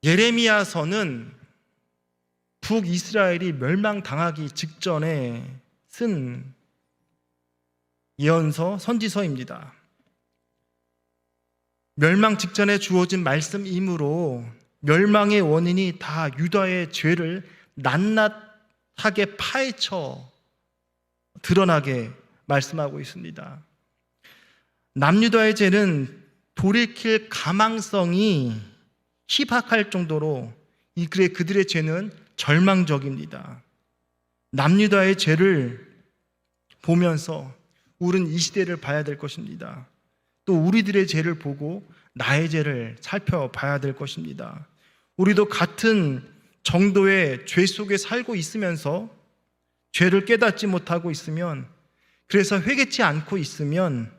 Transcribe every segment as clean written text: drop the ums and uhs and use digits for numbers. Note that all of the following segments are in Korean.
예레미야서는 북이스라엘이 멸망당하기 직전에 쓴 예언서, 선지서입니다. 멸망 직전에 주어진 말씀이므로 멸망의 원인이 다 유다의 죄를 낱낱하게 파헤쳐 드러나게 말씀하고 있습니다. 남유다의 죄는 돌이킬 가망성이 희박할 정도로 그들의 죄는 절망적입니다. 남유다의 죄를 보면서 우리는 이 시대를 봐야 될 것입니다. 또 우리들의 죄를 보고 나의 죄를 살펴봐야 될 것입니다. 우리도 같은 정도의 죄 속에 살고 있으면서 죄를 깨닫지 못하고 있으면, 그래서 회개치 않고 있으면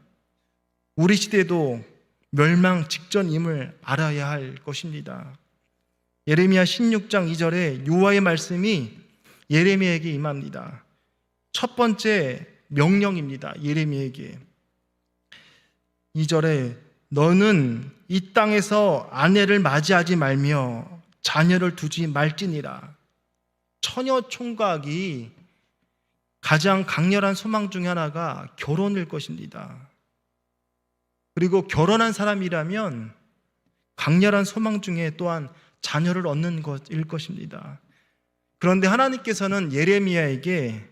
우리 시대도 멸망 직전임을 알아야 할 것입니다. 예레미야 16장 2절에 여호와의 말씀이 예레미야에게 임합니다. 첫 번째 명령입니다. 예레미야에게 2절에 너는 이 땅에서 아내를 맞이하지 말며 자녀를 두지 말지니라. 처녀 총각이 가장 강렬한 소망 중에 하나가 결혼일 것입니다. 그리고 결혼한 사람이라면 강렬한 소망 중에 또한 자녀를 얻는 것일 것입니다. 그런데 하나님께서는 예레미야에게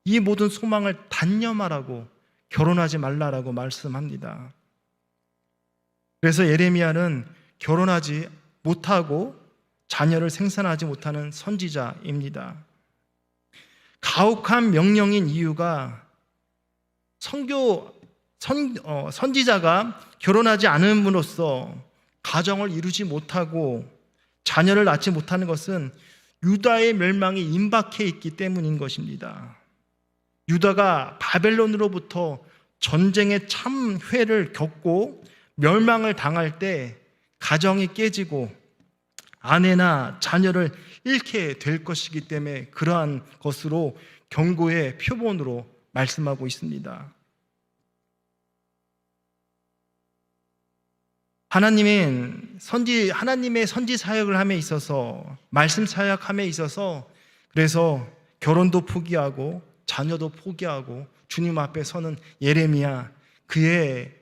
이 모든 소망을 단념하라고, 결혼하지 말라라고 말씀합니다. 그래서 예레미야는 결혼하지 못하고 자녀를 생산하지 못하는 선지자입니다. 가혹한 명령인 이유가 선지자가 결혼하지 않음으로써 가정을 이루지 못하고 자녀를 낳지 못하는 것은 유다의 멸망이 임박해 있기 때문인 것입니다. 유다가 바벨론으로부터 전쟁의 참회를 겪고 멸망을 당할 때 가정이 깨지고 아내나 자녀를 잃게 될 것이기 때문에 그러한 것으로 경고의 표본으로 말씀하고 있습니다. 하나님의 선지 사역을 함에 있어서, 말씀 사역함에 있어서, 그래서 결혼도 포기하고 자녀도 포기하고 주님 앞에 서는 예레미야, 그의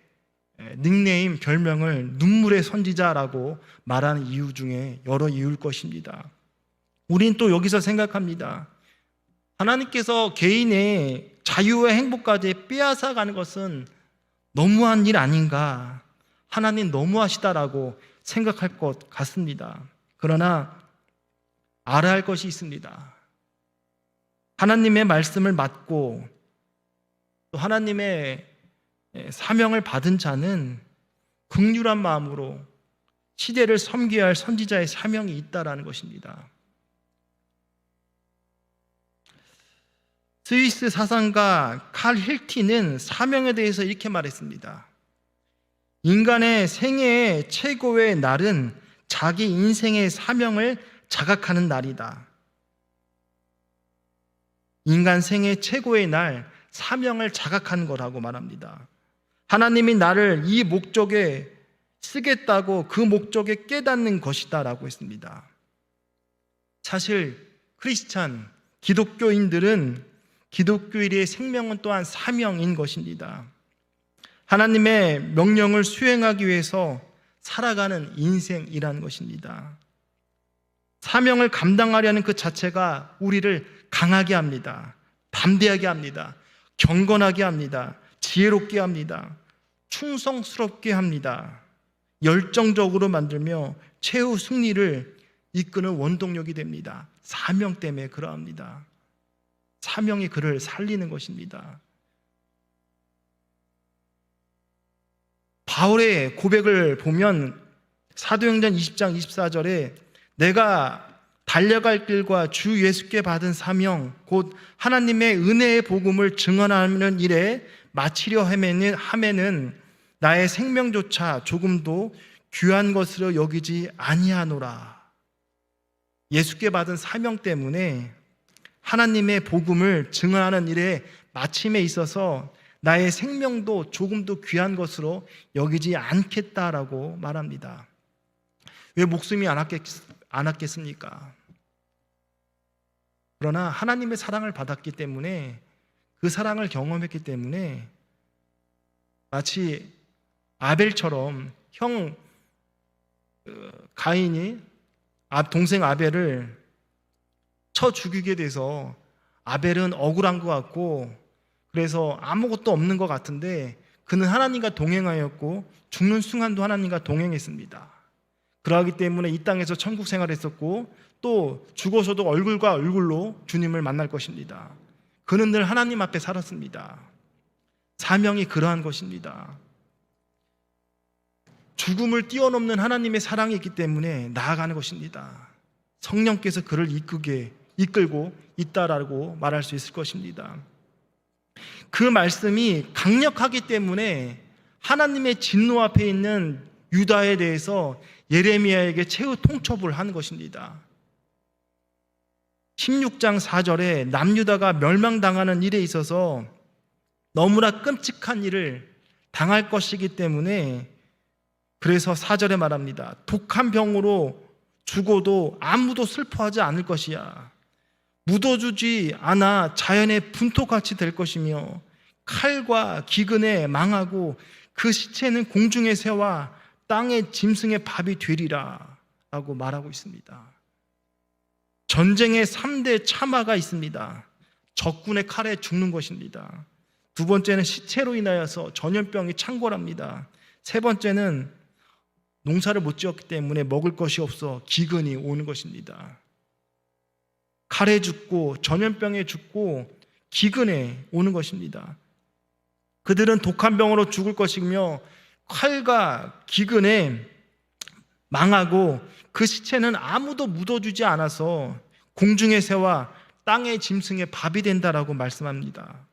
닉네임, 별명을 눈물의 선지자라고 말하는 이유 중에 여러 이유일 것입니다. 우린 또 여기서 생각합니다. 하나님께서 개인의 자유와 행복까지 빼앗아가는 것은 너무한 일 아닌가, 하나님 너무하시다라고 생각할 것 같습니다. 그러나 알아야 할 것이 있습니다. 하나님의 말씀을 맡고 또 하나님의 사명을 받은 자는 긍휼한 마음으로 시대를 섬겨야 할 선지자의 사명이 있다라는 것입니다. 스위스 사상가 칼 힐티는 사명에 대해서 이렇게 말했습니다. 인간의 생애의 최고의 날은 자기 인생의 사명을 자각하는 날이다. 인간 생애 최고의 날, 사명을 자각하는 거라고 말합니다. 하나님이 나를 이 목적에 쓰겠다고 그 목적에 깨닫는 것이다 라고 했습니다. 사실 기독교인들은 기독교인의 생명은 또한 사명인 것입니다. 하나님의 명령을 수행하기 위해서 살아가는 인생이라는 것입니다. 사명을 감당하려는 그 자체가 우리를 강하게 합니다. 담대하게 합니다. 경건하게 합니다. 지혜롭게 합니다. 충성스럽게 합니다. 열정적으로 만들며 최후 승리를 이끄는 원동력이 됩니다. 사명 때문에 그러합니다. 사명이 그를 살리는 것입니다. 바울의 고백을 보면 사도행전 20장 24절에 내가 달려갈 길과 주 예수께 받은 사명 곧 하나님의 은혜의 복음을 증언하는 일에 마치려 하면은 나의 생명조차 조금도 귀한 것으로 여기지 아니하노라. 예수께 받은 사명 때문에 하나님의 복음을 증언하는 일에 마침에 있어서 나의 생명도 조금도 귀한 것으로 여기지 않겠다라고 말합니다. 왜 목숨이 않았겠습니까? 그러나 하나님의 사랑을 받았기 때문에, 그 사랑을 경험했기 때문에 마치 아벨처럼 형 가인이 동생 아벨을 쳐 죽이게 돼서 아벨은 억울한 것 같고, 그래서 아무것도 없는 것 같은데 그는 하나님과 동행하였고 죽는 순간도 하나님과 동행했습니다. 그러하기 때문에 이 땅에서 천국 생활했었고 또 죽어서도 얼굴과 얼굴로 주님을 만날 것입니다. 그는 늘 하나님 앞에 살았습니다. 사명이 그러한 것입니다. 죽음을 뛰어넘는 하나님의 사랑이 있기 때문에 나아가는 것입니다. 성령께서 그를 이끌고 있다라고 말할 수 있을 것입니다. 그 말씀이 강력하기 때문에 하나님의 진노 앞에 있는 유다에 대해서 예레미야에게 최후 통첩을 한 것입니다. 16장 4절에 남유다가 멸망당하는 일에 있어서 너무나 끔찍한 일을 당할 것이기 때문에, 그래서 4절에 말합니다. 독한 병으로 죽어도 아무도 슬퍼하지 않을 것이야. 묻어주지 않아 자연의 분토같이 될 것이며 칼과 기근에 망하고 그 시체는 공중의 새와 땅의 짐승의 밥이 되리라 라고 말하고 있습니다. 전쟁의 3대 참화가 있습니다. 적군의 칼에 죽는 것입니다. 두 번째는 시체로 인하여서 전염병이 창궐합니다. 세 번째는 농사를 못 지었기 때문에 먹을 것이 없어 기근이 오는 것입니다. 칼에 죽고 전염병에 죽고 기근에 오는 것입니다. 그들은 독한 병으로 죽을 것이며 칼과 기근에 망하고 그 시체는 아무도 묻어주지 않아서 공중의 새와 땅의 짐승의 밥이 된다라고 말씀합니다.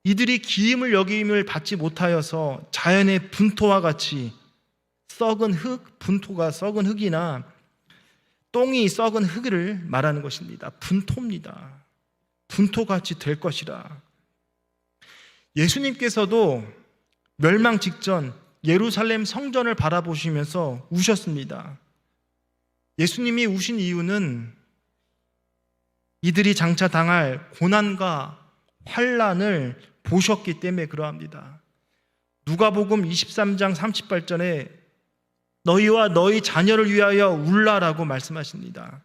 이들이 기임을 여김을 받지 못하여서 자연의 분토와 같이 썩은 흙, 분토가 썩은 흙이나 똥이 썩은 흙을 말하는 것입니다. 분토입니다. 분토같이 될 것이라. 예수님께서도 멸망 직전 예루살렘 성전을 바라보시면서 우셨습니다. 예수님이 우신 이유는 이들이 장차 당할 고난과 환난을 보셨기 때문에 그러합니다. 누가복음 23장 38절에 너희와 너희 자녀를 위하여 울라라고 말씀하십니다.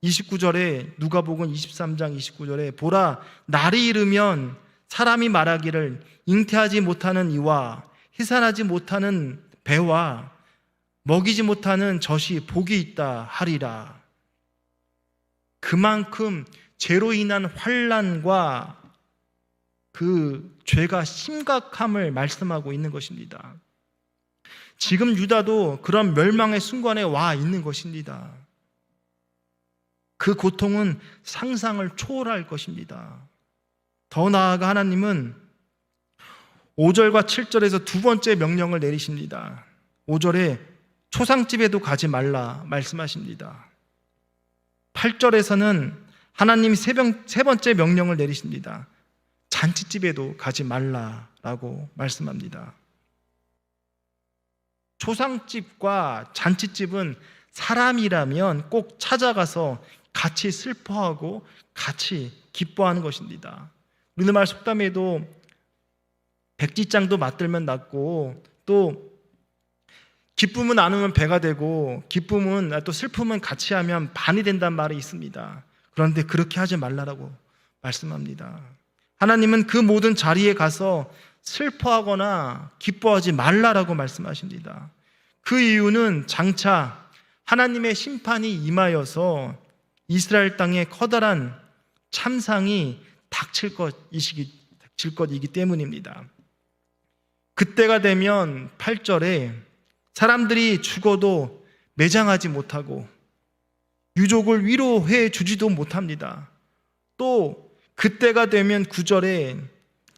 29절에 누가복음 23장 29절에 보라 날이 이르면 사람이 말하기를 잉태하지 못하는 이와 해산하지 못하는 배와 먹이지 못하는 젖이 복이 있다 하리라. 그만큼 죄로 인한 환난과 그 죄가 심각함을 말씀하고 있는 것입니다. 지금 유다도 그런 멸망의 순간에 와 있는 것입니다. 그 고통은 상상을 초월할 것입니다. 더 나아가 하나님은 5절과 7절에서 두 번째 명령을 내리십니다. 5절에 초상집에도 가지 말라 말씀하십니다. 8절에서는 하나님이 세 번째 명령을 내리십니다. 잔치집에도 가지 말라라고 말씀합니다. 초상집과 잔치집은 사람이라면 꼭 찾아가서 같이 슬퍼하고 같이 기뻐하는 것입니다. 우리말 속담에도 백지장도 맞들면 낫고 또 기쁨은 나누면 배가 되고 또 슬픔은 같이 하면 반이 된다는 말이 있습니다. 그런데 그렇게 하지 말라라고 말씀합니다. 하나님은 그 모든 자리에 가서 슬퍼하거나 기뻐하지 말라라고 말씀하십니다. 그 이유는 장차 하나님의 심판이 임하여서 이스라엘 땅에 커다란 참상이 닥칠 것이기 때문입니다. 그때가 되면 8절에 사람들이 죽어도 매장하지 못하고 유족을 위로해 주지도 못합니다. 또 그때가 되면 9절에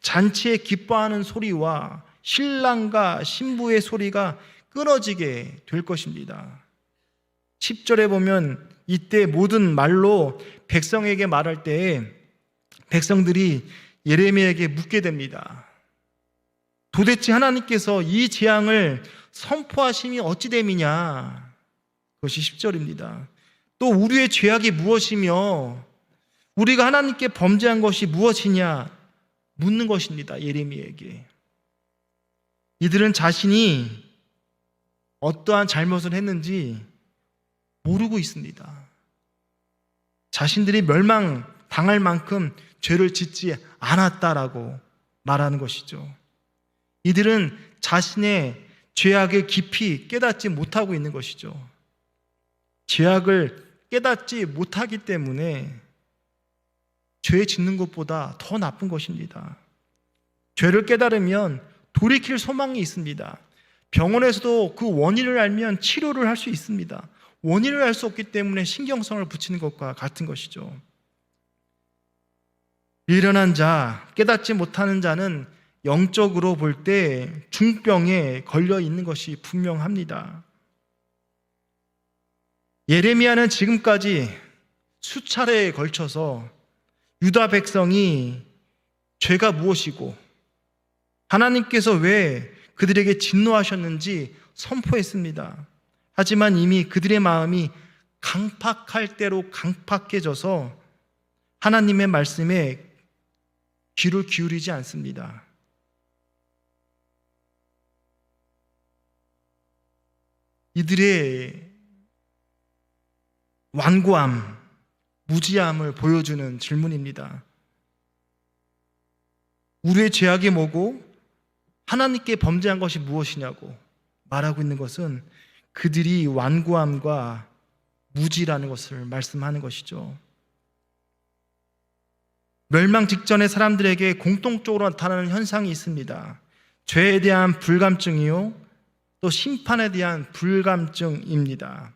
잔치에 기뻐하는 소리와 신랑과 신부의 소리가 끊어지게 될 것입니다. 10절에 보면 이때 모든 말로 백성에게 말할 때에 백성들이 예레미야에게 묻게 됩니다. 도대체 하나님께서 이 재앙을 선포하심이 어찌 됨이냐? 그것이 10절입니다. 또 우리의 죄악이 무엇이며 우리가 하나님께 범죄한 것이 무엇이냐 묻는 것입니다. 예레미야에게. 이들은 자신이 어떠한 잘못을 했는지 모르고 있습니다. 자신들이 멸망당할 만큼 죄를 짓지 않았다라고 말하는 것이죠. 이들은 자신의 죄악을 깊이 깨닫지 못하고 있는 것이죠. 죄악을 깨닫지 못하기 때문에 죄 짓는 것보다 더 나쁜 것입니다. 죄를 깨달으면 돌이킬 소망이 있습니다. 병원에서도 그 원인을 알면 치료를 할 수 있습니다. 원인을 알 수 없기 때문에 신경성을 붙이는 것과 같은 것이죠. 미련한 자, 깨닫지 못하는 자는 영적으로 볼 때 중병에 걸려 있는 것이 분명합니다. 예레미야는 지금까지 수차례에 걸쳐서 유다 백성이 죄가 무엇이고 하나님께서 왜 그들에게 진노하셨는지 선포했습니다. 하지만 이미 그들의 마음이 강팍할 대로 강팍해져서 하나님의 말씀에 귀를 기울이지 않습니다. 이들의 완고함, 무지함을 보여주는 질문입니다. 우리의 죄악이 뭐고 하나님께 범죄한 것이 무엇이냐고 말하고 있는 것은 그들이 완고함과 무지라는 것을 말씀하는 것이죠. 멸망 직전의 사람들에게 공통적으로 나타나는 현상이 있습니다. 죄에 대한 불감증이요, 또 심판에 대한 불감증입니다.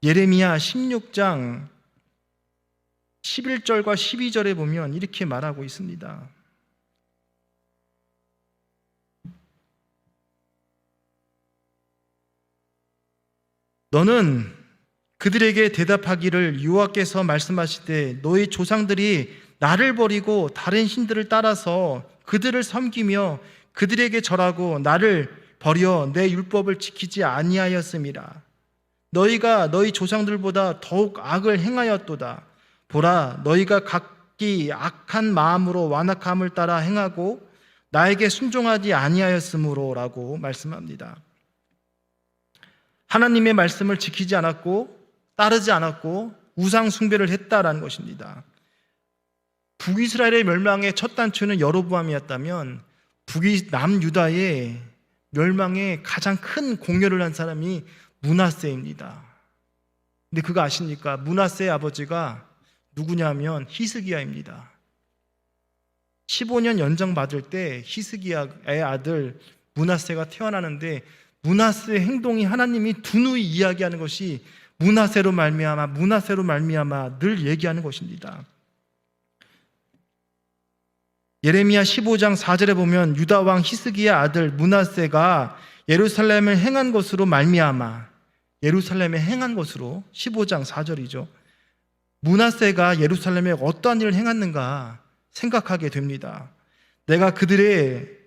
예레미야 16장 11절과 12절에 보면 이렇게 말하고 있습니다. 너는 그들에게 대답하기를 여호와께서 말씀하시되 너희 조상들이 나를 버리고 다른 신들을 따라서 그들을 섬기며 그들에게 절하고 나를 버려 내 율법을 지키지 아니하였음이라. 너희가 너희 조상들보다 더욱 악을 행하였도다. 보라, 너희가 각기 악한 마음으로 완악함을 따라 행하고 나에게 순종하지 아니하였으므로 라고 말씀합니다. 하나님의 말씀을 지키지 않았고 따르지 않았고 우상 숭배를 했다라는 것입니다. 북이스라엘의 멸망의 첫 단추는 여로보암이었다면 남유다의 멸망에 가장 큰 공헌을 한 사람이 므낫세입니다. 근데 그거 아십니까? 므낫세의 아버지가 누구냐면 히스기야입니다. 15년 연장받을 때 히스기야의 아들 므낫세가 태어나는데 므낫세의 행동이 하나님이 두누이 이야기하는 것이 므낫세로 말미암아 늘 얘기하는 것입니다. 예레미야 15장 4절에 보면 유다 왕 히스기야 아들 므낫세가 예루살렘을 행한 것으로 말미암아, 예루살렘에 행한 것으로 15장 4절이죠. 므낫세가 예루살렘에 어떠한 일을 행했는가 생각하게 됩니다. 내가 그들을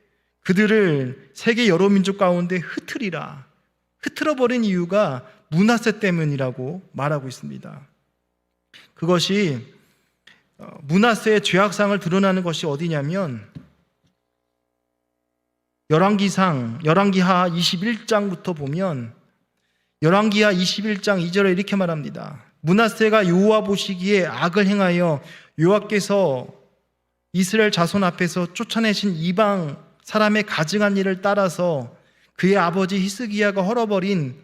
세계 여러 민족 가운데 흩트러버린 이유가 므낫세 때문이라고 말하고 있습니다. 그것이 므낫세의 죄악상을 드러나는 것이 어디냐면 열왕기하 21장부터 보면 열왕기하 21장 2절에 이렇게 말합니다. 므낫세가 여호와 보시기에 악을 행하여 여호와께서 이스라엘 자손 앞에서 쫓아내신 이방 사람의 가증한 일을 따라서 그의 아버지 히스기야가 헐어버린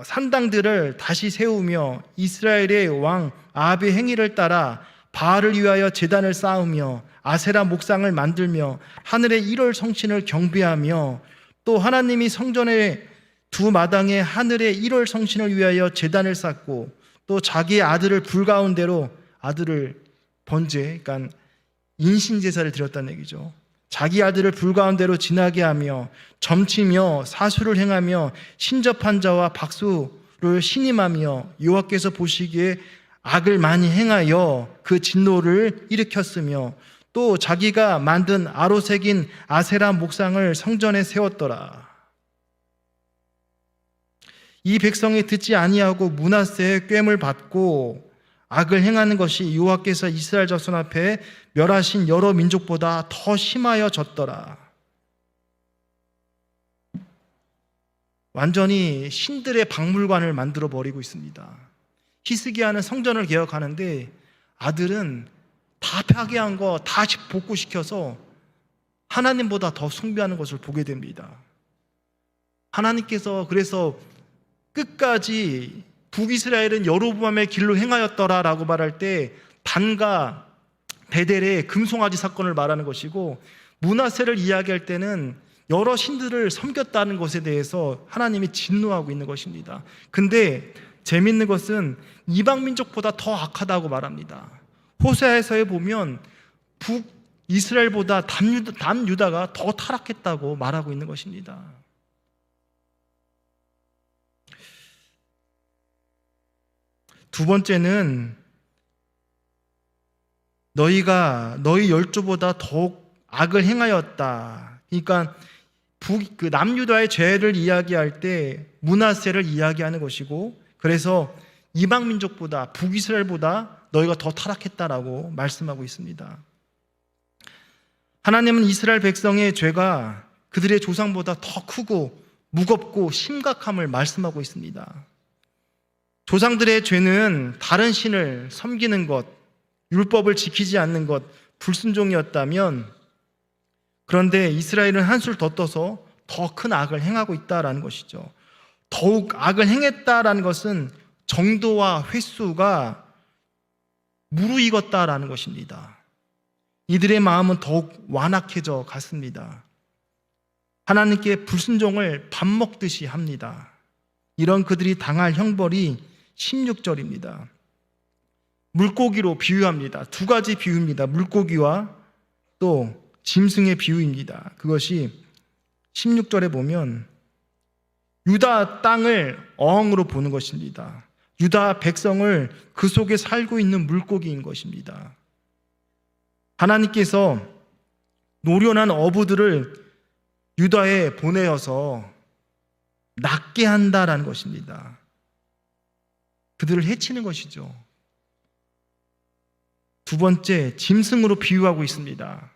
산당들을 다시 세우며 이스라엘의 왕 아합의 행위를 따라 바알을 위하여 제단을 쌓으며 아세라 목상을 만들며 하늘의 1월 성신을 경배하며 또 하나님이 성전의 두 마당에 하늘의 1월 성신을 위하여 제단을 쌓고 또 자기의 아들을 불가운데로 아들을 그러니까 인신제사를 드렸다는 얘기죠. 자기 아들을 불가운데로 지나게 하며 점치며 사수를 행하며 신접한 자와 박수를 신임하며 여호와께서 보시기에 악을 많이 행하여 그 진노를 일으켰으며 또 자기가 만든 아로색인 아세라 목상을 성전에 세웠더라. 이 백성이 듣지 아니하고 므낫세의 꾀를 받고 악을 행하는 것이 여호와께서 이스라엘 자손 앞에 멸하신 여러 민족보다 더 심하여졌더라. 완전히 신들의 박물관을 만들어 버리고 있습니다. 히스기야는 성전을 개혁하는데 아들은 다 파괴한 거 다시 복구시켜서 하나님보다 더 숭배하는 것을 보게 됩니다. 하나님께서 그래서 끝까지 북이스라엘은 여로보암의 길로 행하였더라라고 말할 때 단과 베델의 금송아지 사건을 말하는 것이고, 므낫세를 이야기할 때는 여러 신들을 섬겼다는 것에 대해서 하나님이 진노하고 있는 것입니다. 근데 재밌는 것은 이방 민족보다 더 악하다고 말합니다. 호세아에서에 보면 북이스라엘보다 남유다가 더 타락했다고 말하고 있는 것입니다. 두 번째는 너희 열조보다 더욱 악을 행하였다. 그러니까 남유다의 죄를 이야기할 때 므낫세를 이야기하는 것이고, 그래서 이방 민족보다 북이스라엘보다 너희가 더 타락했다라고 말씀하고 있습니다. 하나님은 이스라엘 백성의 죄가 그들의 조상보다 더 크고 무겁고 심각함을 말씀하고 있습니다. 조상들의 죄는 다른 신을 섬기는 것, 율법을 지키지 않는 것, 불순종이었다면, 그런데 이스라엘은 한술 더 떠서 더 큰 악을 행하고 있다라는 것이죠. 더욱 악을 행했다라는 것은 정도와 횟수가 무르익었다라는 것입니다. 이들의 마음은 더욱 완악해져 갔습니다. 하나님께 불순종을 밥 먹듯이 합니다. 이런 그들이 당할 형벌이 16절입니다. 물고기로 비유합니다. 두 가지 비유입니다. 물고기와 또 짐승의 비유입니다. 그것이 16절에 보면 유다 땅을 어항으로 보는 것입니다. 유다 백성을 그 속에 살고 있는 물고기인 것입니다. 하나님께서 노련한 어부들을 유다에 보내어서 낫게 한다라는 것입니다. 그들을 해치는 것이죠. 두 번째, 짐승으로 비유하고 있습니다.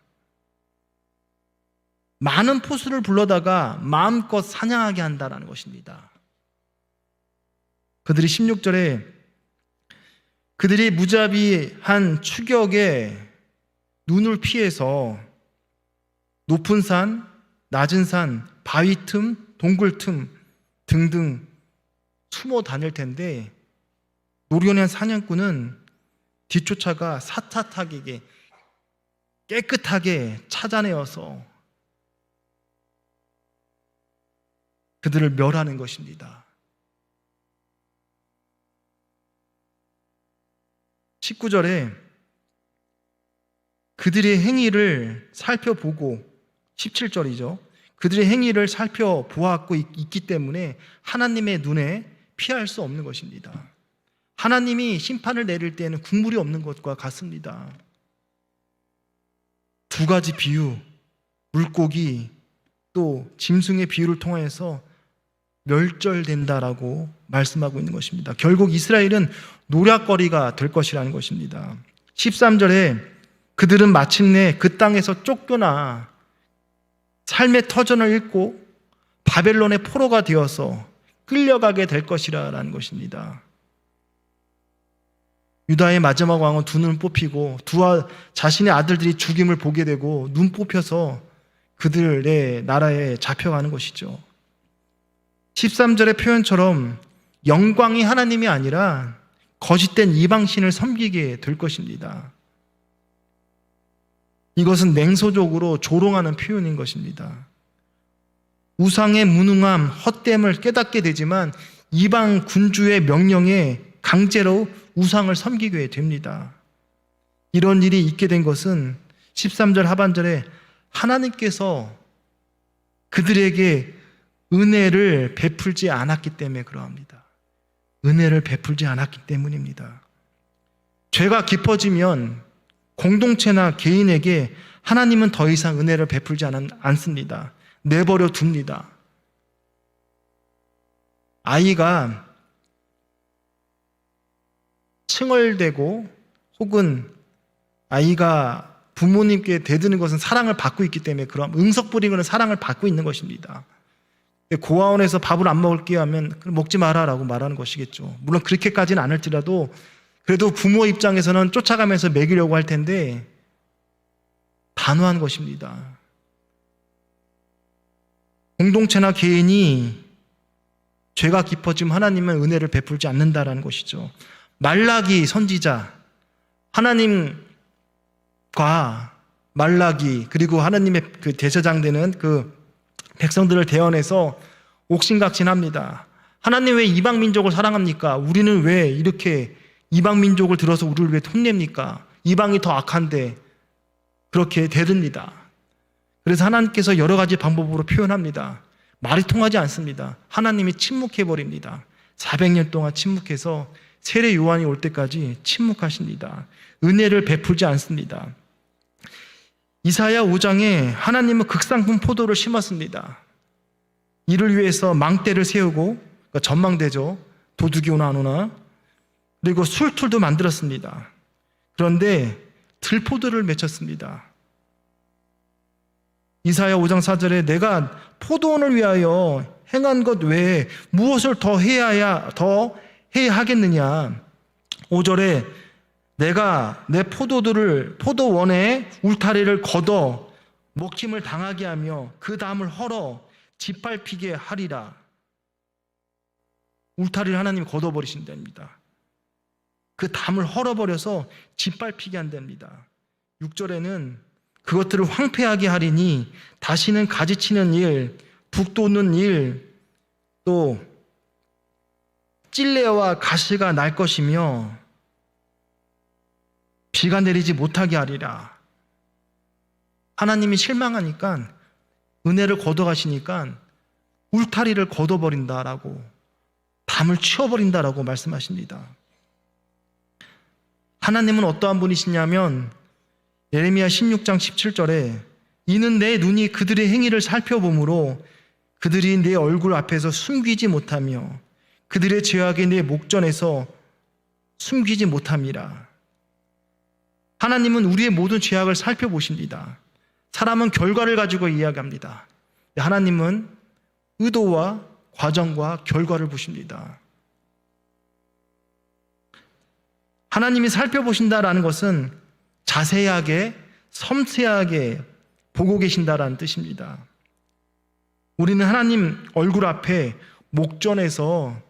많은 포수를 불러다가 마음껏 사냥하게 한다라는 것입니다. 그들이 16절에 그들이 무자비한 추격에 눈을 피해서 높은 산, 낮은 산, 바위 틈, 동굴 틈 등등 숨어 다닐 텐데, 노련한 사냥꾼은 뒤쫓아가 사타타기게 깨끗하게 찾아내어서 그들을 멸하는 것입니다. 19절에 그들의 행위를 살펴보고, 17절이죠. 그들의 행위를 살펴보았고 있기 때문에 하나님의 눈에 피할 수 없는 것입니다. 하나님이 심판을 내릴 때에는 국물이 없는 것과 같습니다. 두 가지 비유, 물고기 또 짐승의 비유를 통해서 멸절된다라고 말씀하고 있는 것입니다. 결국 이스라엘은 노략거리가 될 것이라는 것입니다. 13절에 그들은 마침내 그 땅에서 쫓겨나 삶의 터전을 잃고 바벨론의 포로가 되어서 끌려가게 될 것이라는 것입니다. 유다의 마지막 왕은 두 눈을 뽑히고 자신의 아들들이 죽임을 보게 되고 눈 뽑혀서 그들의 나라에 잡혀가는 것이죠. 13절의 표현처럼 영광이 하나님이 아니라 거짓된 이방신을 섬기게 될 것입니다. 이것은 냉소적으로 조롱하는 표현인 것입니다. 우상의 무능함, 헛됨을 깨닫게 되지만 이방 군주의 명령에 강제로 우상을 섬기게 됩니다. 이런 일이 있게 된 것은 13절 하반절에 하나님께서 그들에게 은혜를 베풀지 않았기 때문에 그러합니다. 은혜를 베풀지 않았기 때문입니다. 죄가 깊어지면 공동체나 개인에게 하나님은 더 이상 은혜를 베풀지 않습니다. 내버려 둡니다. 아이가 칭얼대고 혹은 아이가 부모님께 대드는 것은 사랑을 받고 있기 때문에 그럼 응석 부리는 것은 사랑을 받고 있는 것입니다. 고아원에서 밥을 안 먹을게요 하면 먹지 마라 라고 말하는 것이겠죠. 물론 그렇게까지는 않을지라도 그래도 부모 입장에서는 쫓아가면서 먹이려고 할 텐데 단호한 것입니다. 공동체나 개인이 죄가 깊어지면 하나님은 은혜를 베풀지 않는다라는 것이죠. 말라기 선지자, 하나님과 말라기 그리고 하나님의 그 대제사장 되는 그 백성들을 대언해서 옥신각신합니다. 하나님 왜 이방 민족을 사랑합니까? 우리는 왜 이렇게 이방 민족을 들어서 우리를 왜 혼냅니까? 이방이 더 악한데 그렇게 대듭니다. 그래서 하나님께서 여러 가지 방법으로 표현합니다. 말이 통하지 않습니다. 하나님이 침묵해버립니다. 400년 동안 침묵해서 세례 요한이 올 때까지 침묵하십니다. 은혜를 베풀지 않습니다. 이사야 5장에 하나님은 극상품 포도를 심었습니다. 이를 위해서 망대를 세우고, 그러니까 전망대죠. 도둑이 오나 안 오나. 그리고 술틀도 만들었습니다. 그런데 들포도를 맺혔습니다. 이사야 5장 4절에 내가 포도원을 위하여 행한 것 외에 무엇을 더 해야 하겠느냐. 5절에 내가 내 포도원에 울타리를 걷어 먹힘을 당하게 하며 그 담을 헐어 짓밟히게 하리라. 울타리를 하나님이 걷어버리신답니다. 그 담을 헐어버려서 짓밟히게 한답니다. 6절에는 그것들을 황폐하게 하리니 다시는 가지치는 일, 북 돋는 일, 또 찔레와 가시가 날 것이며 비가 내리지 못하게 하리라. 하나님이 실망하니까 은혜를 걷어가시니까 울타리를 걷어버린다라고, 담을 치워버린다라고 말씀하십니다. 하나님은 어떠한 분이시냐면 예레미야 16장 17절에 이는 내 눈이 그들의 행위를 살펴보므로 그들이 내 얼굴 앞에서 숨기지 못하며 그들의 죄악이 내 목전에서 숨기지 못함이라. 하나님은 우리의 모든 죄악을 살펴보십니다. 사람은 결과를 가지고 이야기합니다. 하나님은 의도와 과정과 결과를 보십니다. 하나님이 살펴보신다라는 것은 자세하게 섬세하게 보고 계신다라는 뜻입니다. 우리는 하나님 얼굴 앞에 목전에서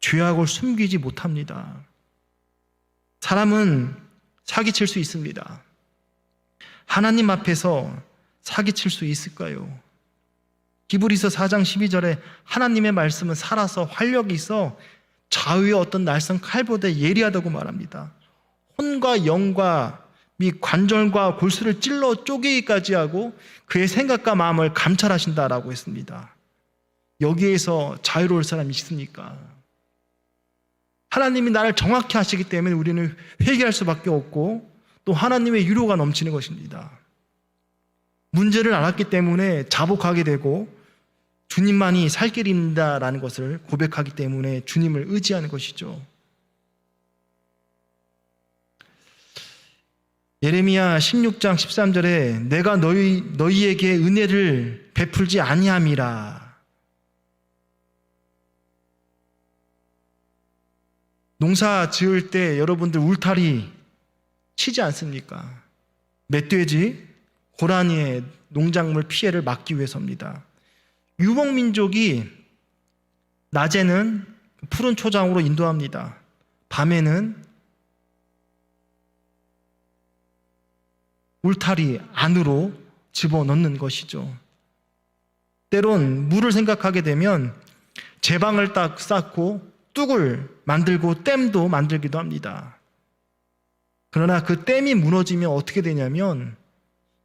죄악을 숨기지 못합니다. 사람은 사기칠 수 있습니다. 하나님 앞에서 사기칠 수 있을까요? 히브리서 4장 12절에 하나님의 말씀은 살아서 활력이 있어 좌우의 어떤 날선 칼보다 예리하다고 말합니다. 혼과 영과 및 관절과 골수를 찔러 쪼개기까지 하고 그의 생각과 마음을 감찰하신다라고 했습니다. 여기에서 자유로울 사람이 있습니까? 하나님이 나를 정확히 하시기 때문에 우리는 회개할 수밖에 없고 또 하나님의 유로가 넘치는 것입니다. 문제를 알았기 때문에 자복하게 되고 주님만이 살 길입니다라는 것을 고백하기 때문에 주님을 의지하는 것이죠. 예레미야 16장 13절에 내가 너희에게 은혜를 베풀지 아니함이라. 농사 지을 때 여러분들 울타리 치지 않습니까? 멧돼지, 고라니의 농작물 피해를 막기 위해서입니다. 유목민족이 낮에는 푸른 초장으로 인도합니다. 밤에는 울타리 안으로 집어넣는 것이죠. 때론 물을 생각하게 되면 제방을 딱 쌓고 뚝을 만들고 댐도 만들기도 합니다. 그러나 그 댐이 무너지면 어떻게 되냐면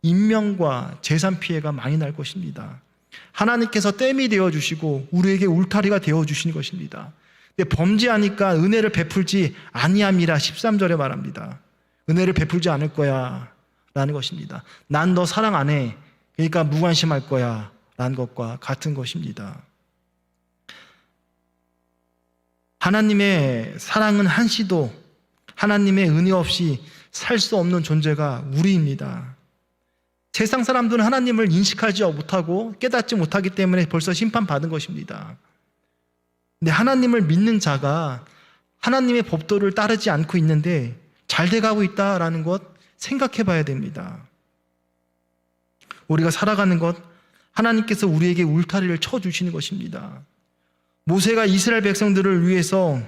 인명과 재산 피해가 많이 날 것입니다. 하나님께서 댐이 되어주시고 우리에게 울타리가 되어주신 것입니다. 근데 범죄하니까 은혜를 베풀지 아니함이라 13절에 말합니다. 은혜를 베풀지 않을 거야. 라는 것입니다. 난 너 사랑 안 해. 그러니까 무관심할 거야. 라는 것과 같은 것입니다. 하나님의 사랑은 한시도 하나님의 은혜 없이 살 수 없는 존재가 우리입니다. 세상 사람들은 하나님을 인식하지 못하고 깨닫지 못하기 때문에 벌써 심판받은 것입니다. 근데 하나님을 믿는 자가 하나님의 법도를 따르지 않고 있는데 잘 돼가고 있다라는 것 생각해 봐야 됩니다. 우리가 살아가는 것, 하나님께서 우리에게 울타리를 쳐주시는 것입니다. 모세가 이스라엘 백성들을 위해서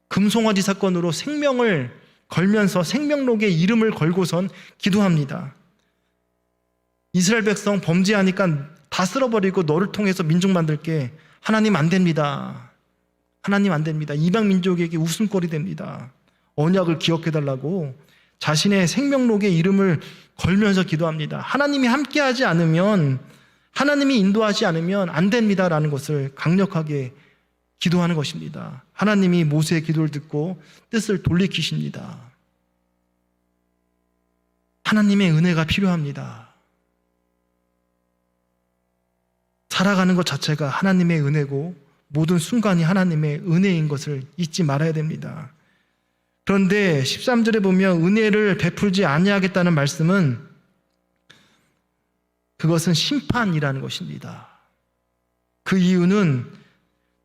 금송아지 사건으로 생명을 걸면서 생명록에 이름을 걸고선 기도합니다. 이스라엘 백성 범죄하니까 다 쓸어버리고 너를 통해서 민족 만들게. 하나님 안 됩니다. 하나님 안 됩니다. 이방 민족에게 웃음거리 됩니다. 언약을 기억해달라고 자신의 생명록에 이름을 걸면서 기도합니다. 하나님이 함께하지 않으면, 하나님이 인도하지 않으면 안 됩니다라는 것을 강력하게 기도하는 것입니다. 하나님이 모세의 기도를 듣고 뜻을 돌이키십니다. 하나님의 은혜가 필요합니다. 살아가는 것 자체가 하나님의 은혜고 모든 순간이 하나님의 은혜인 것을 잊지 말아야 됩니다. 그런데 13절에 보면 은혜를 베풀지 아니하겠다는 말씀은 그것은 심판이라는 것입니다. 그 이유는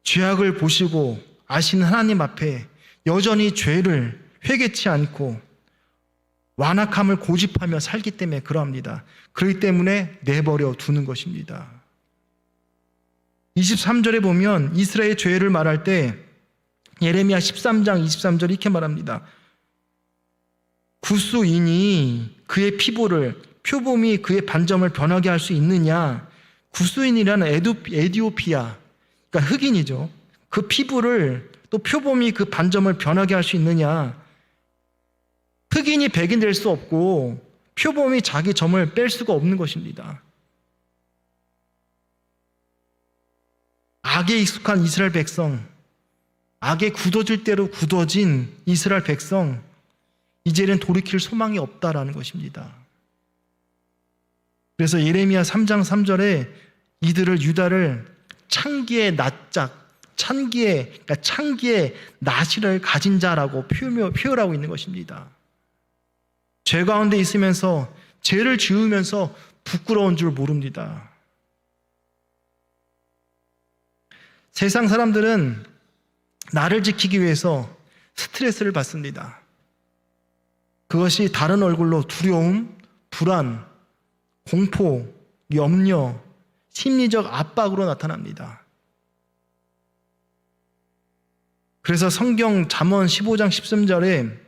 죄악을 보시고 아시는 하나님 앞에 여전히 죄를 회개치 않고 완악함을 고집하며 살기 때문에 그러합니다. 그렇기 때문에 내버려 두는 것입니다. 23절에 보면 이스라엘의 죄를 말할 때 예레미야 13장 23절에 이렇게 말합니다. 구수인이 그의 피부를, 표범이 그의 반점을 변하게 할 수 있느냐? 구수인이라는 에디오피아, 그러니까 흑인이죠. 그 피부를, 또 표범이 그 반점을 변하게 할 수 있느냐? 흑인이 백인 될 수 없고 표범이 자기 점을 뺄 수가 없는 것입니다. 악에 익숙한 이스라엘 백성, 악에 굳어질 대로 굳어진 이스라엘 백성, 이제는 돌이킬 소망이 없다라는 것입니다. 그래서 예레미야 3장 3절에 이들을, 유다를 창기의 낫작, 창기의 나시를 가진 자라고 표현하고 있는 것입니다. 죄 가운데 있으면서 죄를 지으면서 부끄러운 줄 모릅니다. 세상 사람들은 나를 지키기 위해서 스트레스를 받습니다. 그것이 다른 얼굴로 두려움, 불안, 공포, 염려, 심리적 압박으로 나타납니다. 그래서 성경 잠언 15장 13절에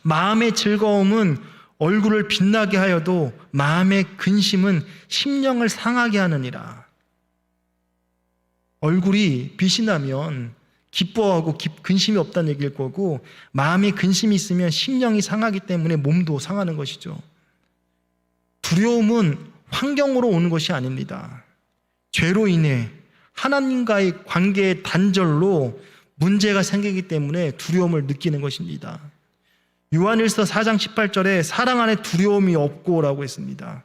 마음의 즐거움은 얼굴을 빛나게 하여도 마음의 근심은 심령을 상하게 하느니라. 얼굴이 빛이 나면 기뻐하고 근심이 없다는 얘기일 거고, 마음에 근심이 있으면 심령이 상하기 때문에 몸도 상하는 것이죠. 두려움은 환경으로 오는 것이 아닙니다. 죄로 인해 하나님과의 관계의 단절로 문제가 생기기 때문에 두려움을 느끼는 것입니다. 요한일서 4장 18절에 사랑 안에 두려움이 없고라고 했습니다.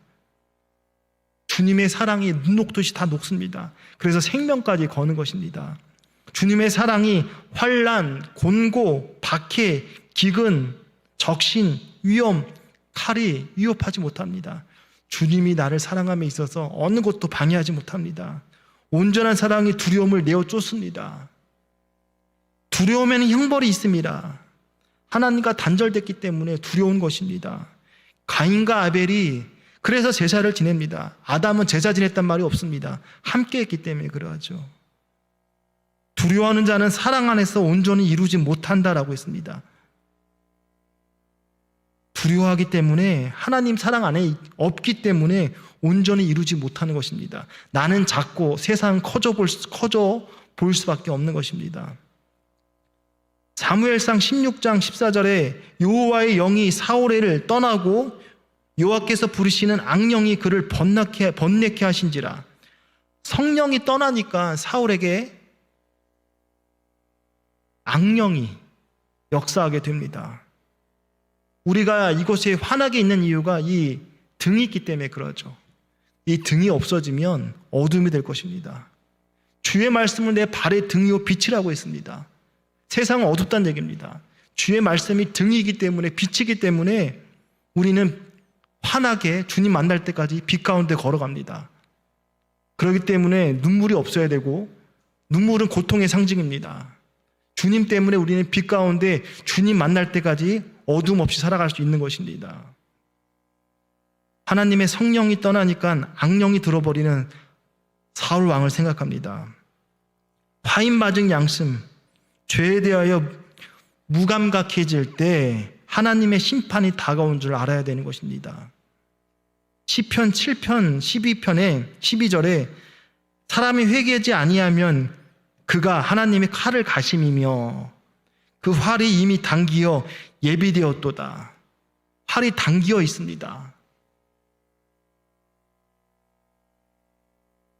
주님의 사랑이 눈 녹듯이 다 녹습니다. 그래서 생명까지 거는 것입니다. 주님의 사랑이 환난, 곤고, 박해, 기근, 적신, 위험, 칼이 위협하지 못합니다. 주님이 나를 사랑함에 있어서 어느 것도 방해하지 못합니다. 온전한 사랑이 두려움을 내어 쫓습니다. 두려움에는 형벌이 있습니다. 하나님과 단절됐기 때문에 두려운 것입니다. 가인과 아벨이 그래서 제사를 지냅니다. 아담은 제사 지냈단 말이 없습니다. 함께 했기 때문에 그러하죠. 두려워하는 자는 사랑 안에서 온전히 이루지 못한다라고 했습니다. 두려워하기 때문에 하나님 사랑 안에 없기 때문에 온전히 이루지 못하는 것입니다. 나는 작고 세상은 커져 볼 수밖에 없는 것입니다. 사무엘상 16장 14절에 여호와의 영이 사울을 떠나고 여호와께서 부르시는 악령이 그를 번뇌케 하신지라. 성령이 떠나니까 사울에게 악령이 역사하게 됩니다. 우리가 이곳에 환하게 있는 이유가 이 등이 있기 때문에 그러죠. 이 등이 없어지면 어둠이 될 것입니다. 주의 말씀은 내 발의 등이요 빛이라고 했습니다. 세상은 어둡다는 얘기입니다. 주의 말씀이 등이기 때문에, 빛이기 때문에 우리는 환하게 주님 만날 때까지 빛 가운데 걸어갑니다. 그렇기 때문에 눈물이 없어야 되고, 눈물은 고통의 상징입니다. 주님 때문에 우리는 빛 가운데 주님 만날 때까지 어둠 없이 살아갈 수 있는 것입니다. 하나님의 성령이 떠나니까 악령이 들어버리는 사울 왕을 생각합니다. 화인 맞은 양심, 죄에 대하여 무감각해질 때 하나님의 심판이 다가온 줄 알아야 되는 것입니다. 시편 7편 12편에 12절에 사람이 회개하지 아니하면 그가 하나님의 칼을 가심이며 그 활이 이미 당기어 예비되었도다. 활이 당기어 있습니다.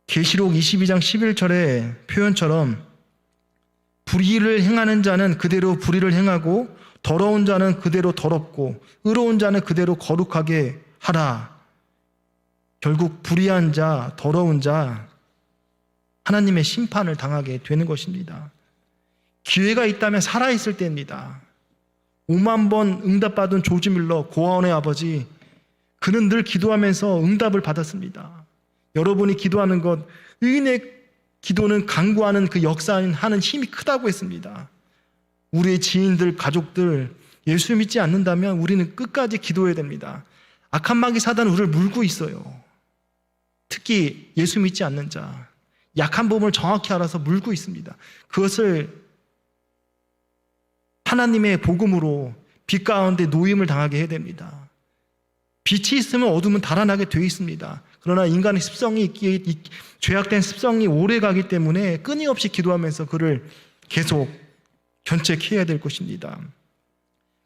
계시록 22장 11절의 표현처럼 불의를 행하는 자는 그대로 불의를 행하고 더러운 자는 그대로 더럽고 의로운 자는 그대로 거룩하게 하라. 결국 불의한 자, 더러운 자, 하나님의 심판을 당하게 되는 것입니다. 기회가 있다면 살아있을 때입니다. 5만 번 응답받은 조지 밀러 고아원의 아버지, 그는 늘 기도하면서 응답을 받았습니다. 여러분이 기도하는 것, 의인의 기도는 간구하는 그 역사하는 힘이 크다고 했습니다. 우리의 지인들, 가족들, 예수 믿지 않는다면 우리는 끝까지 기도해야 됩니다. 악한 마귀 사단은 우리를 물고 있어요. 특히 예수 믿지 않는 자, 약한 부분을 정확히 알아서 물고 있습니다. 그것을 하나님의 복음으로 빛 가운데 노임을 당하게 해야 됩니다. 빛이 있으면 어둠은 달아나게 되어 있습니다. 그러나 인간의 습성이 있기에, 죄악된 습성이 오래가기 때문에 끊임없이 기도하면서 그를 계속 견책해야 될 것입니다.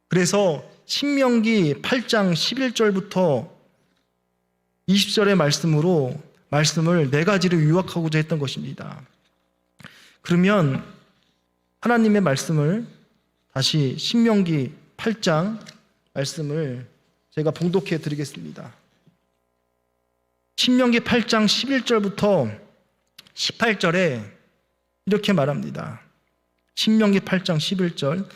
그래서 신명기 8장 11절부터 20절의 말씀을 네 가지로 요약하고자 했던 것입니다. 그러면 하나님의 말씀을 다시 신명기 8장 말씀을 제가 봉독해 드리겠습니다. 신명기 8장 11절부터 18절에 이렇게 말합니다. 신명기 8장 11절,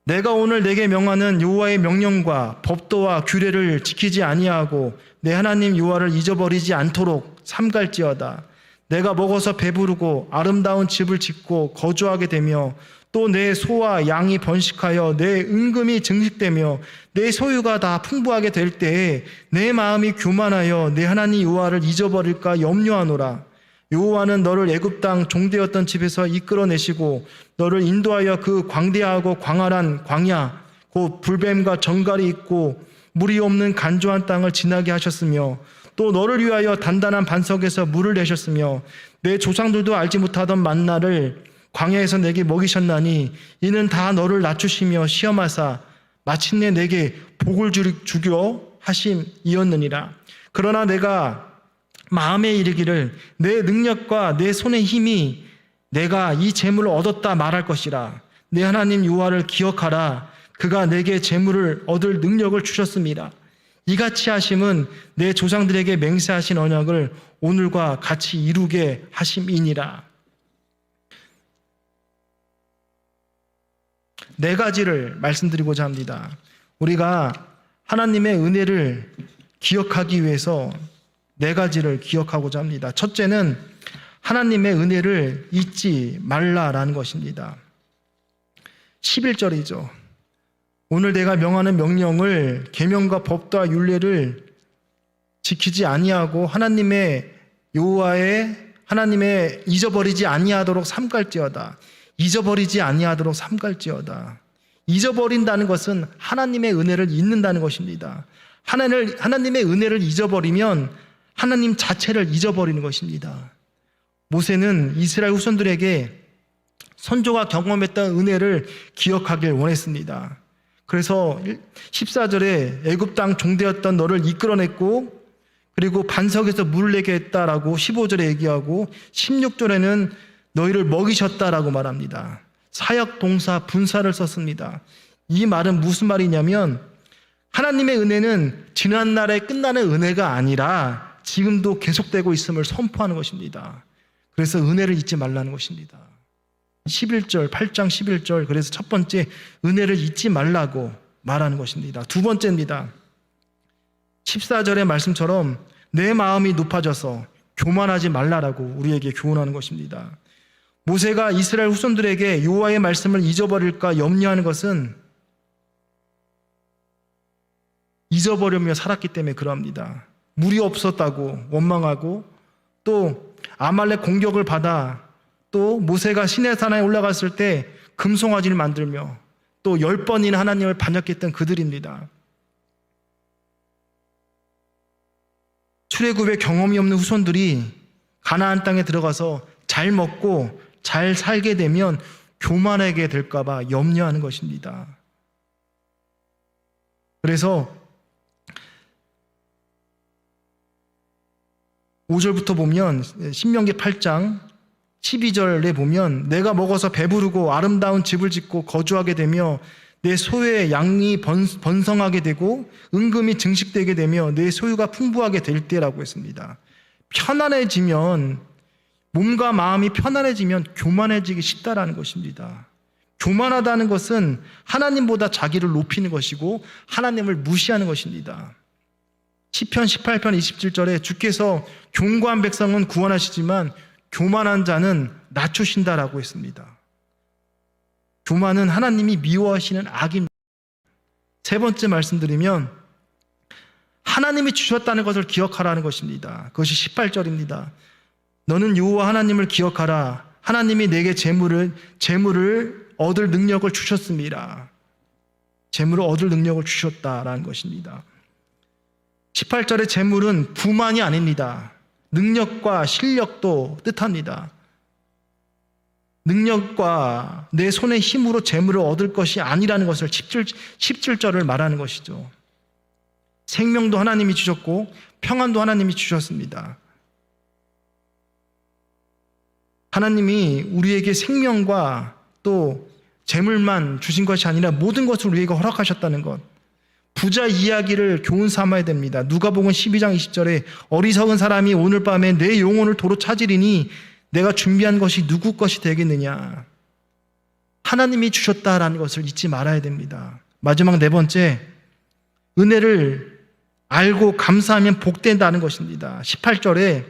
내가 오늘 내게 명하는 여호와의 명령과 법도와 규례를 지키지 아니하고 내 하나님 여호와를 잊어버리지 않도록 삼갈지어다. 내가 먹어서 배부르고 아름다운 집을 짓고 거주하게 되며 또 내 소와 양이 번식하여 내 은금이 증식되며 내 소유가 다 풍부하게 될 때에 내 마음이 교만하여 내 하나님 여호와를 잊어버릴까 염려하노라. 여호와는 너를 애굽 땅 종되었던 집에서 이끌어내시고 너를 인도하여 그 광대하고 광활한 광야 곧 불뱀과 정갈이 있고 물이 없는 간조한 땅을 지나게 하셨으며 또 너를 위하여 단단한 반석에서 물을 내셨으며 내 조상들도 알지 못하던 만나를 광야에서 내게 먹이셨나니 이는 다 너를 낮추시며 시험하사 마침내 내게 복을 주려 하심이었느니라. 그러나 내가 마음에 이르기를 내 능력과 내 손의 힘이 내가 이 재물을 얻었다 말할 것이라. 내 하나님 여호와를 기억하라. 그가 내게 재물을 얻을 능력을 주셨습니다. 이같이 하심은 내 조상들에게 맹세하신 언약을 오늘과 같이 이루게 하심이니라. 네 가지를 말씀드리고자 합니다. 우리가 하나님의 은혜를 기억하기 위해서 네 가지를 기억하고자 합니다. 첫째는 하나님의 은혜를 잊지 말라라는 것입니다. 11절이죠. 오늘 내가 명하는 명령을 계명과 법도와 율례를 지키지 아니하고 하나님의 잊어버리지 아니하도록 삼갈지어다. 잊어버리지 아니하도록 삼갈지어다. 잊어버린다는 것은 하나님의 은혜를 잊는다는 것입니다. 하나님의 은혜를 잊어버리면 하나님 자체를 잊어버리는 것입니다. 모세는 이스라엘 후손들에게 선조가 경험했던 은혜를 기억하길 원했습니다. 그래서 14절에 애굽 땅 종되었던 너를 이끌어냈고 그리고 반석에서 물을 내게 했다라고 15절에 얘기하고 16절에는 너희를 먹이셨다라고 말합니다. 사역 동사 분사를 썼습니다. 이 말은 무슨 말이냐면 하나님의 은혜는 지난날에 끝나는 은혜가 아니라 지금도 계속되고 있음을 선포하는 것입니다. 그래서 은혜를 잊지 말라는 것입니다. 8장 11절, 그래서 첫 번째, 은혜를 잊지 말라고 말하는 것입니다. 두 번째입니다. 14절의 말씀처럼 내 마음이 높아져서 교만하지 말라라고 우리에게 교훈하는 것입니다. 모세가 이스라엘 후손들에게 여호와의 말씀을 잊어버릴까 염려하는 것은 잊어버리며 살았기 때문에 그러합니다. 물이 없었다고 원망하고, 또 아말렉 공격을 받아, 또 모세가 시내산에 올라갔을 때 금송아지를 만들며 또 10번이나 하나님을 반역했던 그들입니다. 출애굽의 경험이 없는 후손들이 가나안 땅에 들어가서 잘 먹고 잘 살게 되면 교만하게 될까 봐 염려하는 것입니다. 그래서 5절부터 보면, 신명기 8장 12절에 보면, 내가 먹어서 배부르고 아름다운 집을 짓고 거주하게 되며 내 소의 양이 번성하게 되고 은금이 증식되게 되며 내 소유가 풍부하게 될 때라고 했습니다. 편안해지면, 몸과 마음이 편안해지면 교만해지기 쉽다라는 것입니다. 교만하다는 것은 하나님보다 자기를 높이는 것이고 하나님을 무시하는 것입니다. 시편 18편 27절에 주께서 견고한 백성은 구원하시지만 교만한 자는 낮추신다라고 했습니다. 교만은 하나님이 미워하시는 악입니다. 세 번째 말씀드리면, 하나님이 주셨다는 것을 기억하라는 것입니다. 그것이 18절입니다. 너는 여호와 하나님을 기억하라. 하나님이 내게 재물을 얻을 능력을 주셨습니다. 재물을 얻을 능력을 주셨다라는 것입니다. 18절의 재물은 부만이 아닙니다. 능력과 실력도 뜻합니다. 능력과 내 손의 힘으로 재물을 얻을 것이 아니라는 것을 17절을 말하는 것이죠. 생명도 하나님이 주셨고 평안도 하나님이 주셨습니다. 하나님이 우리에게 생명과 또 재물만 주신 것이 아니라 모든 것을 우리에게 허락하셨다는 것, 부자 이야기를 교훈 삼아야 됩니다. 누가복음 12장 20절에 어리석은 사람이 오늘 밤에 내 영혼을 도로 찾으리니 내가 준비한 것이 누구 것이 되겠느냐. 하나님이 주셨다라는 것을 잊지 말아야 됩니다. 마지막 네 번째, 은혜를 알고 감사하면 복된다는 것입니다. 18절에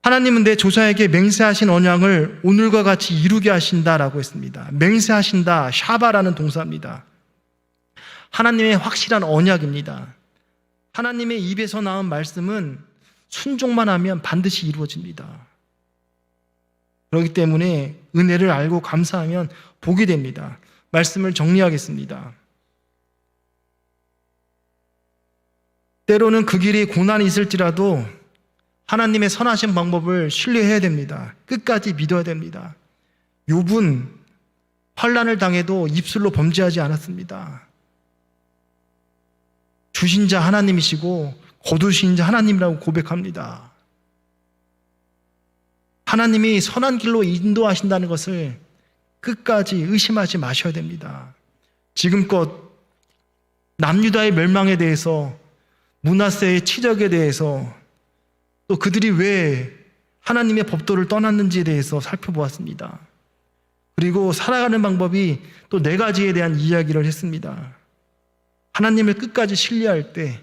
하나님은 내 조상에게 맹세하신 언약을 오늘과 같이 이루게 하신다라고 했습니다. 맹세하신다, 샤바라는 동사입니다. 하나님의 확실한 언약입니다. 하나님의 입에서 나온 말씀은 순종만 하면 반드시 이루어집니다. 그렇기 때문에 은혜를 알고 감사하면 복이 됩니다. 말씀을 정리하겠습니다. 때로는 그 길이 고난이 있을지라도 하나님의 선하신 방법을 신뢰해야 됩니다. 끝까지 믿어야 됩니다. 욥은 환난을 당해도 입술로 범죄하지 않았습니다. 주신 자 하나님이시고 거두신 자 하나님이라고 고백합니다. 하나님이 선한 길로 인도하신다는 것을 끝까지 의심하지 마셔야 됩니다. 지금껏 남유다의 멸망에 대해서, 므낫세의 치적에 대해서, 또 그들이 왜 하나님의 법도를 떠났는지에 대해서 살펴보았습니다. 그리고 살아가는 방법이 또 4가지에 대한 이야기를 했습니다. 하나님을 끝까지 신뢰할 때,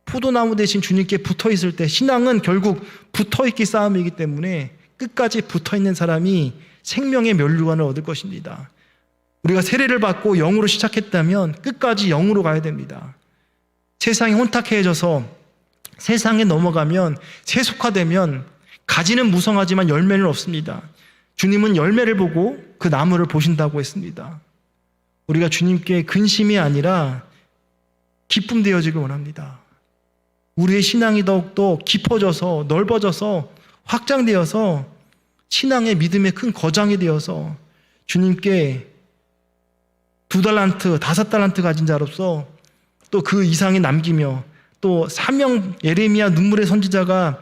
포도나무 대신 주님께 붙어있을 때, 신앙은 결국 붙어있기 싸움이기 때문에 끝까지 붙어있는 사람이 생명의 면류관을 얻을 것입니다. 우리가 세례를 받고 영으로 시작했다면 끝까지 영으로 가야 됩니다. 세상이 혼탁해져서 세상에 넘어가면, 세속화되면 가지는 무성하지만 열매는 없습니다. 주님은 열매를 보고 그 나무를 보신다고 했습니다. 우리가 주님께 근심이 아니라 기쁨 되어지길 원합니다. 우리의 신앙이 더욱더 깊어져서 넓어져서 확장되어서 신앙의 믿음의 큰 거장이 되어서 주님께 2달란트, 5달란트 가진 자로서 또 그 이상이 남기며, 또 사명, 예레미야 눈물의 선지자가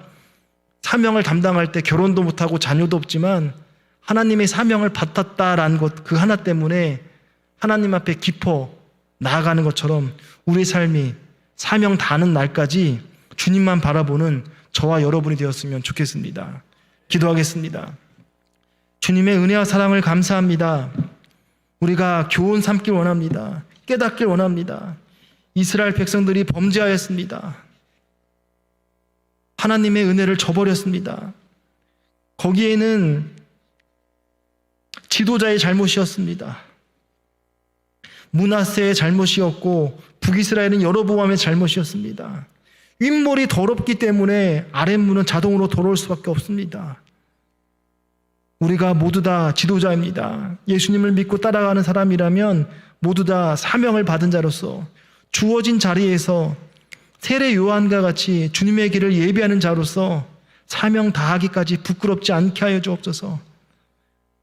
사명을 담당할 때 결혼도 못하고 자녀도 없지만 하나님의 사명을 받았다라는 것, 그 하나 때문에 하나님 앞에 기뻐 나아가는 것처럼 우리 삶이 사명 다하는 날까지 주님만 바라보는 저와 여러분이 되었으면 좋겠습니다. 기도하겠습니다. 주님의 은혜와 사랑을 감사합니다. 우리가 교훈 삼길 원합니다. 깨닫길 원합니다. 이스라엘 백성들이 범죄하였습니다. 하나님의 은혜를 저버렸습니다. 거기에는 지도자의 잘못이었습니다. 므낫세의 잘못이었고 북이스라엘은 여로보암의 잘못이었습니다. 윗물이 더럽기 때문에 아랫물은 자동으로 더러울 수밖에 없습니다. 우리가 모두 다 지도자입니다. 예수님을 믿고 따라가는 사람이라면 모두 다 사명을 받은 자로서 주어진 자리에서 세례 요한과 같이 주님의 길을 예비하는 자로서 사명 다하기까지 부끄럽지 않게 하여 주옵소서.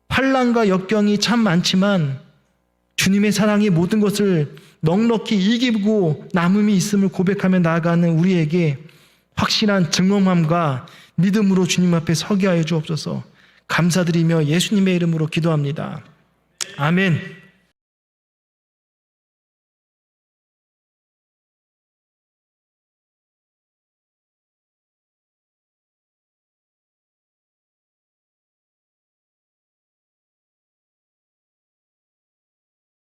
환난과 역경이 참 많지만 주님의 사랑이 모든 것을 넉넉히 이기고 남음이 있음을 고백하며 나아가는 우리에게 확실한 증언함과 믿음으로 주님 앞에 서게 하여 주옵소서. 감사드리며 예수님의 이름으로 기도합니다. 아멘.